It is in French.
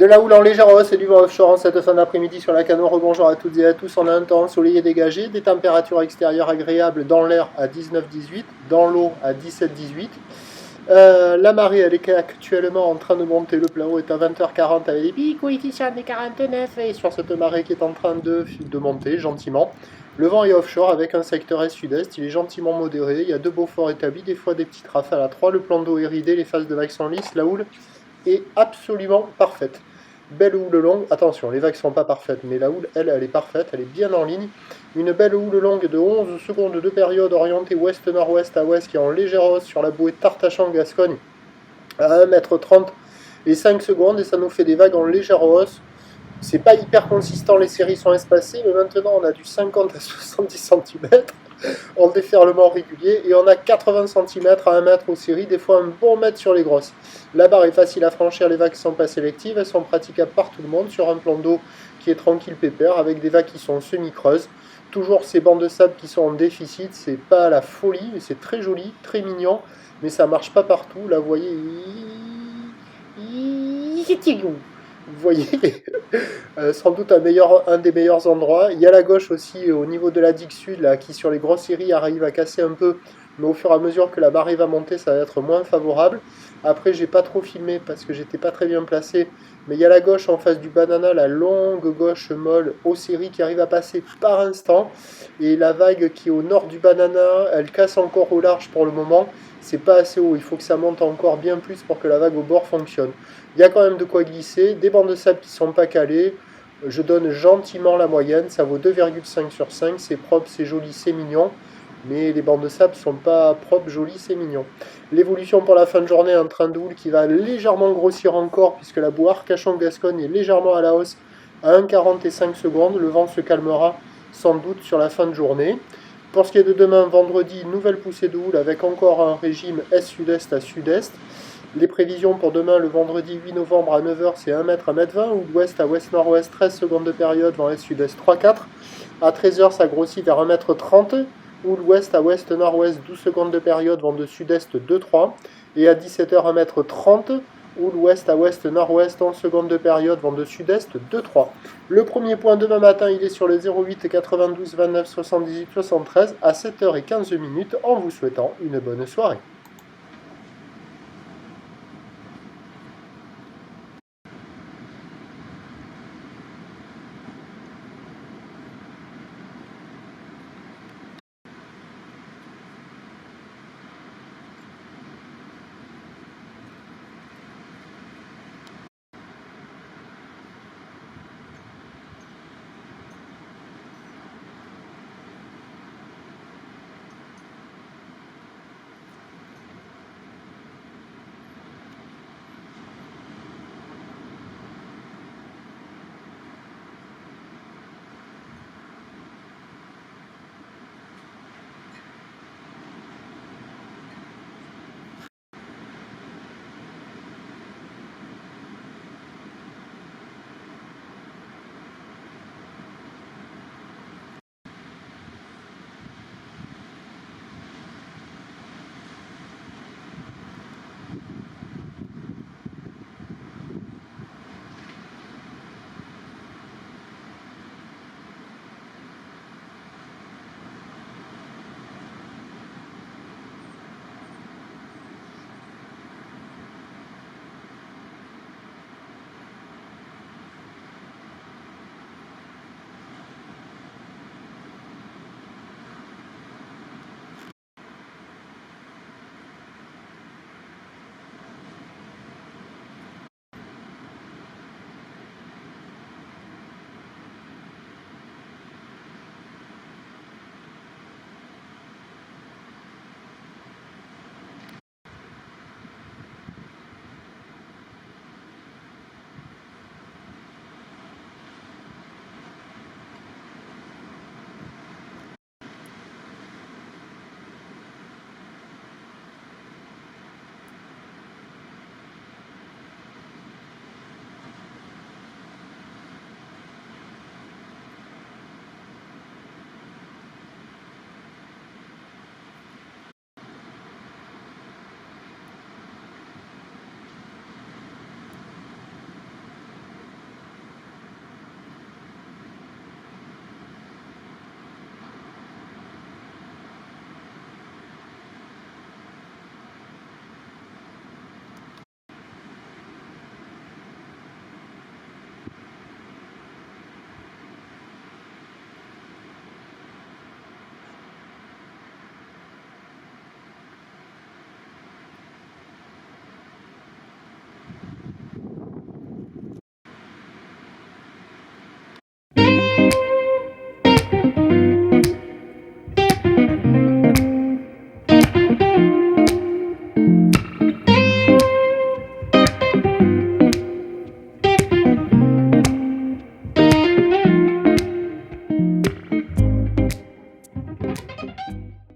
De la houle en légère hausse et du vent offshore en cette fin d'après-midi sur la Cano. Rebonjour à toutes et à tous. On a un temps ensoleillé et dégagé, des températures extérieures agréables dans l'air à 19-18, dans l'eau à 17-18. La marée elle est actuellement en train de monter, le plein haut est à 20h40 avec des pics coefficients des 49 et sur cette marée qui est en train de monter gentiment. Le vent est offshore avec un secteur est-sud-est, il est gentiment modéré, il y a 2 beaux forts établis, des fois des petites rafales à 3, le plan d'eau est ridé, les phases de vagues sont lisses, la houle est absolument parfaite. Belle houle longue, attention, les vagues sont pas parfaites, mais la houle, elle est parfaite, elle est bien en ligne. Une belle houle longue de 11 secondes de période orientée ouest-nord-ouest à ouest qui est en légère hausse sur la bouée Tartachan-Gascogne à 1,30 m et 5 secondes et ça nous fait des vagues en légère hausse. C'est pas hyper consistant, les séries sont espacées, mais maintenant on a du 50 à 70 cm en déferlement régulier et on a 80 cm à 1 mètre aux séries, des fois un bon mètre sur les grosses. La barre est facile à franchir, les vagues ne sont pas sélectives, elles sont praticables par tout le monde sur un plan d'eau qui est tranquille pépère avec des vagues qui sont semi-creuses. Toujours ces bancs de sable qui sont en déficit, c'est pas la folie, c'est très joli, très mignon, mais ça marche pas partout. Là vous voyez, vous voyez, sans doute un des meilleurs endroits. Il y a la gauche aussi au niveau de la digue sud là, qui sur les grosses séries arrive à casser un peu, mais au fur et à mesure que la marée va monter, ça va être moins favorable. Après, j'ai pas trop filmé parce que j'étais pas très bien placé, mais il y a la gauche en face du banana, la longue gauche molle aux séries qui arrive à passer par instant, et la vague qui est au nord du banana, elle casse encore au large pour le moment. C'est pas assez haut, il faut que ça monte encore bien plus pour que la vague au bord fonctionne. Il y a quand même de quoi glisser, des bancs de sable qui sont pas calés. Je donne gentiment la moyenne, ça vaut 2,5 sur 5, c'est propre, c'est joli, c'est mignon. Mais les bancs de sable sont pas propres, jolis, c'est mignon. L'évolution pour la fin de journée, un train de houle qui va légèrement grossir encore, puisque la bouée Arcachon-Gascogne est légèrement à la hausse à 1,40 et 5 secondes. Le vent se calmera sans doute sur la fin de journée. Pour ce qui est de demain, vendredi, nouvelle poussée de houle avec encore un régime est-sud-est à sud-est. Les prévisions pour demain, le vendredi 8 novembre à 9h, c'est 1 m à 1,20 m, ou d'ouest à ouest-nord-ouest, 13 secondes de période, vent est-sud-est 3-4. À 13h, ça grossit vers 1,30 m, ou l'ouest à ouest-nord-ouest, 12 secondes de période, vent de sud-est 2-3. Et à 17h, 1,30 m, ou l'ouest à ouest-nord-ouest, 11 secondes de période, vent de sud-est 2-3. Le premier point demain matin, il est sur le 08 92 29 78 73 à 7h15 en vous souhaitant une bonne soirée.